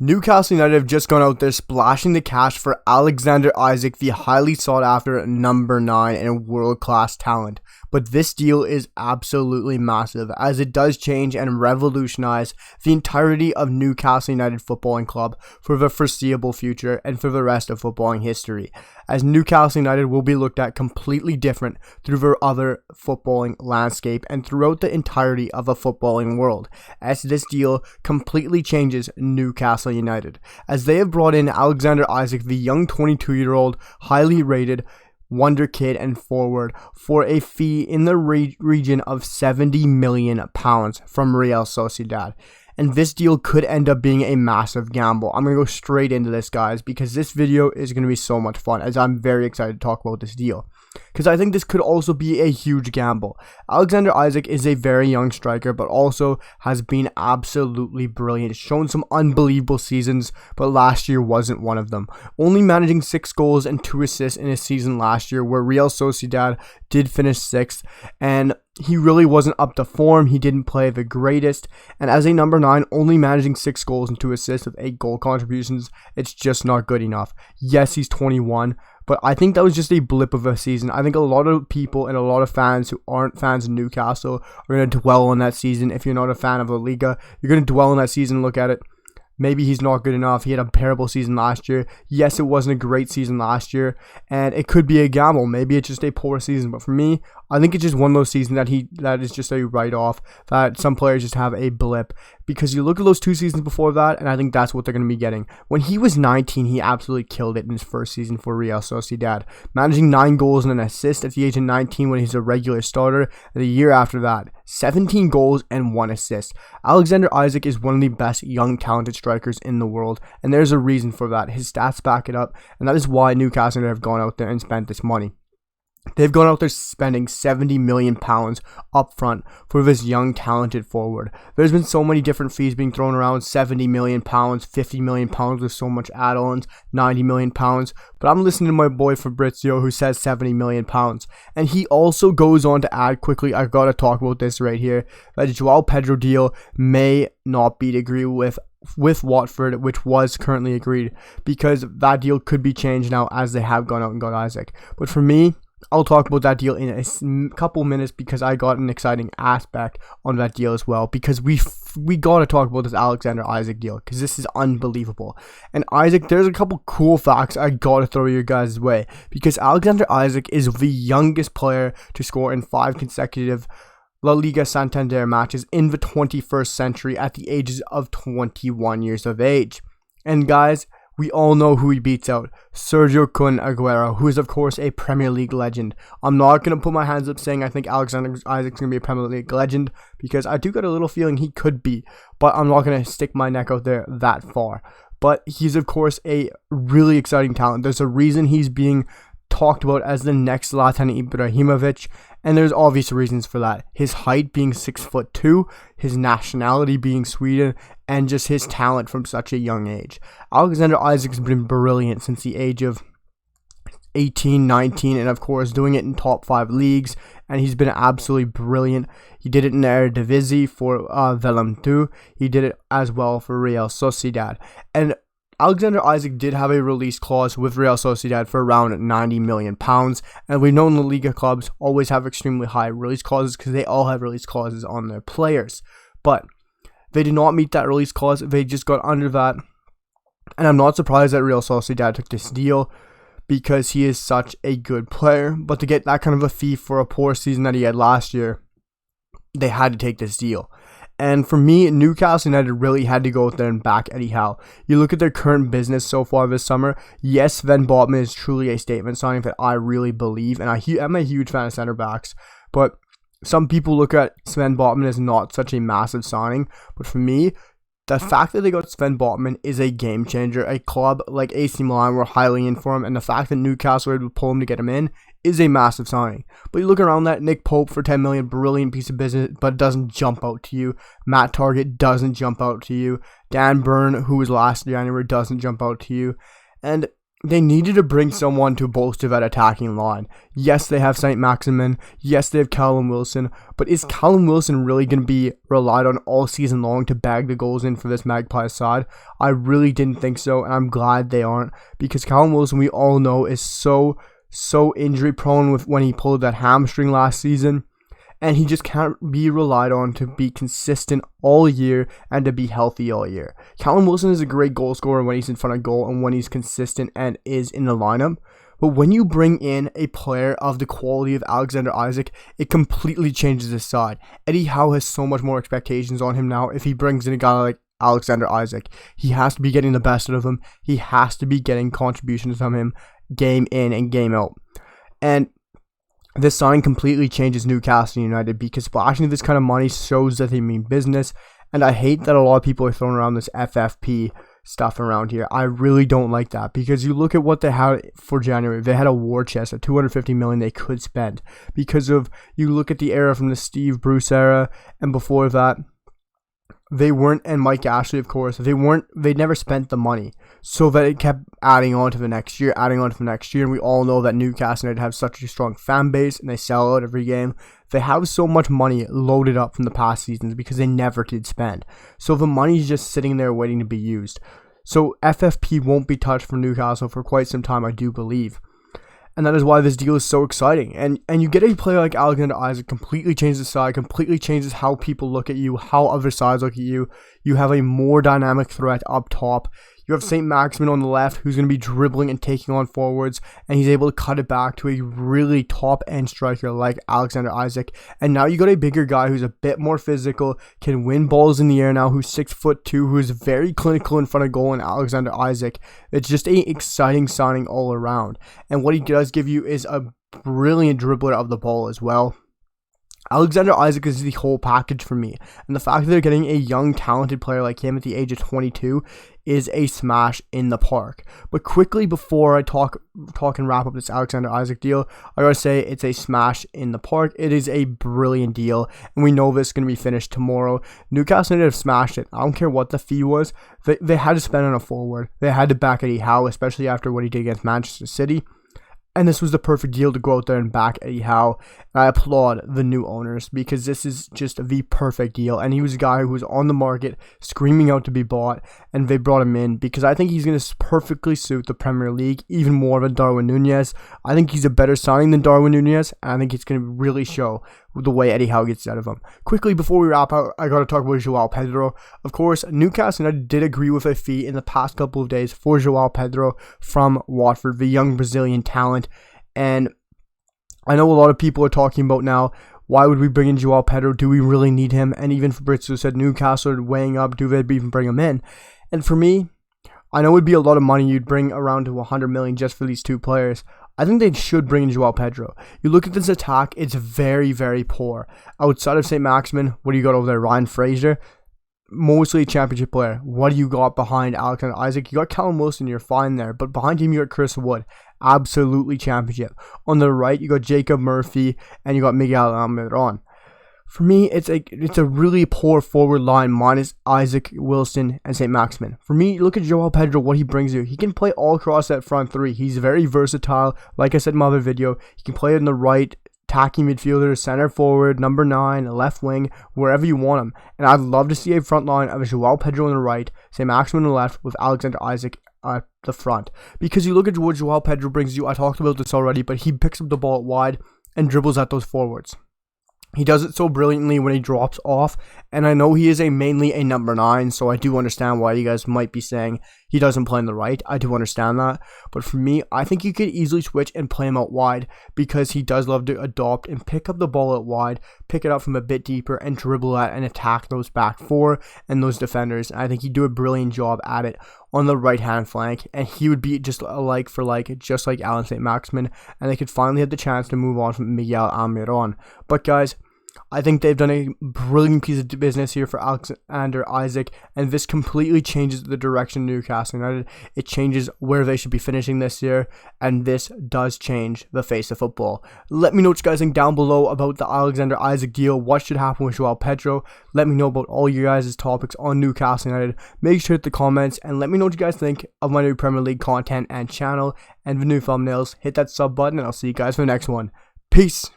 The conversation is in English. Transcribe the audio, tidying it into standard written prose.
Newcastle United have just gone out there splashing the cash for Alexander Isak, the highly sought after number 9 and world-class talent. But this deal is absolutely massive, as it does change and revolutionize the entirety of Newcastle United Footballing Club for the foreseeable future and for the rest of footballing history, as Newcastle United will be looked at completely different through their other footballing landscape and throughout the entirety of the footballing world, as this deal completely changes Newcastle United, as they have brought in Alexander Isak, the young 22-year-old, highly rated wonder kid and forward, for a fee in the region of £70 million from Real Sociedad. And this deal could end up being a massive gamble. I'm going to go straight into this, guys, because this video is going to be so much fun, as I'm very excited to talk about this deal, because I think this could also be a huge gamble. Alexander Isak is a very young striker, but also has been absolutely brilliant, shown some unbelievable seasons, but last year wasn't one of them. Only managing 6 goals and 2 assists in a season last year, where Real Sociedad did finish 6th, and he really wasn't up to form. He didn't play the greatest, and as a number 9, only managing 6 goals and 2 assists with 8 goal contributions, it's just not good enough. Yes, he's 21, but I think that was just a blip of a season. I think a lot of people and a lot of fans who aren't fans of Newcastle are going to dwell on that season. If you're not a fan of La Liga, you're going to dwell on that season and look at it. Maybe he's not good enough. He had a terrible season last year. Yes, it wasn't a great season last year, and it could be a gamble. Maybe it's just a poor season. But for me, I think it's just one of those seasons that is just a write-off, that some players just have a blip. Because you look at those 2 seasons before that, and I think that's what they're going to be getting. When he was 19, he absolutely killed it in his first season for Real Sociedad, managing 9 goals and an assist at the age of 19 when he's a regular starter. And the year after that, 17 goals and 1 assist. Alexander Isak is one of the best young talented strikers in the world, and there's a reason for that. His stats back it up, and that is why Newcastle have gone out there and spent this money. They've gone out there spending £70 million up front for this young, talented forward. There's been so many different fees being thrown around, £70 million, £50 million with so much add-ons, £90 million. But I'm listening to my boy Fabrizio, who says £70 million. And he also goes on to add quickly, I've got to talk about this right here, that Joao Pedro deal may not be agreed with Watford, which was currently agreed, because that deal could be changed now as they have gone out and got Isak. But for me, I'll talk about that deal in a couple minutes, because I got an exciting aspect on that deal as well, because we got to talk about this Alexander Isak deal, because this is unbelievable. And Isak, there's a couple cool facts I got to throw your guys' way, because Alexander Isak is the youngest player to score in 5 consecutive La Liga Santander matches in the 21st century at the ages of 21 years of age. And guys, we all know who he beats out, Sergio Kun Aguero, who is of course a Premier League legend. I'm not going to put my hands up saying I think Alexander Isak's going to be a Premier League legend, because I do get a little feeling he could be, but I'm not going to stick my neck out there that far. But he's of course a really exciting talent. There's a reason he's being talked about as the next Zlatan Ibrahimovic, and there's obvious reasons for that. His height being 6'2", his nationality being Sweden, and just his talent from such a young age. Alexander Isak's been brilliant since the age of 18, 19, and of course doing it in top 5 leagues, and he's been absolutely brilliant. He did it in the Eredivisie for Willem II. He did it as well for Real Sociedad, and Alexander Isak did have a release clause with Real Sociedad for around £90 million, and we've known the Liga clubs always have extremely high release clauses, because they all have release clauses on their players. But they did not meet that release clause. They just got under that, and I'm not surprised that Real Sociedad took this deal, because he is such a good player. But to get that kind of a fee for a poor season that he had last year, they had to take this deal. And for me, Newcastle United really had to go out there and back Eddie Howe. You look at their current business so far this summer. Yes, Sven Botman is truly a statement signing that I really believe, and I'm a huge fan of center backs. But some people look at Sven Botman as not such a massive signing. But for me, the fact that they got Sven Botman is a game changer. A club like AC Milan were highly in for him, and the fact that Newcastle were able to pull him to get him in is a massive signing. But you look around that, Nick Pope for $10 million, brilliant piece of business, but it doesn't jump out to you. Matt Target doesn't jump out to you. Dan Burn, who was last January, doesn't jump out to you. And they needed to bring someone to bolster that attacking line. Yes, they have St. Maximin. Yes, they have Callum Wilson. But is Callum Wilson really going to be relied on all season long to bag the goals in for this Magpies side? I really didn't think so, and I'm glad they aren't, because Callum Wilson, we all know, is so injury prone with when he pulled that hamstring last season. And he just can't be relied on to be consistent all year and to be healthy all year. Callum Wilson is a great goal scorer when he's in front of goal and when he's consistent and is in the lineup. But when you bring in a player of the quality of Alexander Isak, it completely changes his side. Eddie Howe has so much more expectations on him now if he brings in a guy like Alexander Isak. He has to be getting the best out of him. He has to be getting contributions from him game in and game out. And this signing completely changes Newcastle United, because splashing this kind of money shows that they mean business. And I hate that a lot of people are throwing around this FFP stuff around here. I really don't like that, because you look at what they had for January. They had a war chest of $250 million they could spend, because of, you look at the era from the Steve Bruce era, and before that, they weren't, and Mike Ashley, of course, they never spent the money, so that it kept adding on to the next year, and we all know that Newcastle United have such a strong fan base, and they sell out every game. They have so much money loaded up from the past seasons because they never did spend, so the money's just sitting there waiting to be used. So FFP won't be touched for Newcastle for quite some time, I do believe. And that is why this deal is so exciting. And you get a player like Alexander Isak, completely changes the side, completely changes how people look at you, how other sides look at you. You have a more dynamic threat up top. You have St. Maximin on the left, who's going to be dribbling and taking on forwards, and he's able to cut it back to a really top-end striker like Alexander Isak. And now you got a bigger guy who's a bit more physical, can win balls in the air now, who's 6'2", who's very clinical in front of goal, and Alexander Isak. It's just an exciting signing all around. And what he does give you is a brilliant dribbler of the ball as well. Alexander Isak is the whole package for me, and the fact that they're getting a young, talented player like him at the age of 22 is a smash in the park. But quickly, before I talk and wrap up this Alexander Isak deal, I gotta say it's a smash in the park. It is a brilliant deal, and we know this is gonna be finished tomorrow. Newcastle United have smashed it. I don't care what the fee was. They had to spend on a forward. They had to back Eddie Howe, especially after what he did against Manchester City. And this was the perfect deal to go out there and back Eddie Howe. I applaud the new owners, because this is just the perfect deal. And he was a guy who was on the market, screaming out to be bought, and they brought him in because I think he's going to perfectly suit the Premier League, even more than Darwin Núñez. I think he's a better signing than Darwin Núñez, and I think it's going to really show the way Eddie Howe gets out of him. Quickly, before we wrap up, I got to talk about João Pedro. Of course, Newcastle United did agree with a fee in the past couple of days for João Pedro from Watford, the young Brazilian talent. And I know a lot of people are talking about now, why would we bring in João Pedro? Do we really need him? And even Fabrizio said Newcastle are weighing up, do they even bring him in? And for me, I know it would be a lot of money. You'd bring around to 100 million just for these two players. I think they should bring in João Pedro. You look at this attack, it's very, very poor. Outside of St. Maximin, what do you got over there? Ryan Fraser, mostly a championship player. What do you got behind Alexander Isak? You got Callum Wilson, you're fine there. But behind him, you got Chris Wood. Absolutely championship. On the right, you got Jacob Murphy, and you got Miguel Almiron. For me, it's a really poor forward line minus Isak, Wilson, and St. Maximin. For me, look at João Pedro, what he brings you. He can play all across that front three. He's very versatile. Like I said in my other video, he can play in the right, attacking midfielder, center forward, number 9, left wing, wherever you want him. And I'd love to see a front line of João Pedro on the right, St. Maximin on the left, with Alexander Isak at the front. Because you look at what João Pedro brings you, I talked about this already, but he picks up the ball wide and dribbles at those forwards. He does it so brilliantly when he drops off, and I know he is mainly a number 9, so I do understand why you guys might be saying he doesn't play on the right. I do understand that, but for me, I think you could easily switch and play him out wide, because he does love to adopt and pick up the ball out wide, pick it up from a bit deeper, and dribble at and attack those back four and those defenders. I think he'd do a brilliant job at it on the right-hand flank, and he would be just a like for like, just like Alan St. Maximin, and they could finally have the chance to move on from Miguel Almiron. But guys, I think they've done a brilliant piece of business here for Alexander Isak, and this completely changes the direction of Newcastle United. It changes where they should be finishing this year, and this does change the face of football. Let me know what you guys think down below about the Alexander Isak deal. What should happen with Joao Pedro? Let me know about all you guys' topics on Newcastle United. Make sure to hit the comments, and let me know what you guys think of my new Premier League content and channel, and the new thumbnails. Hit that sub button, and I'll see you guys for the next one. Peace!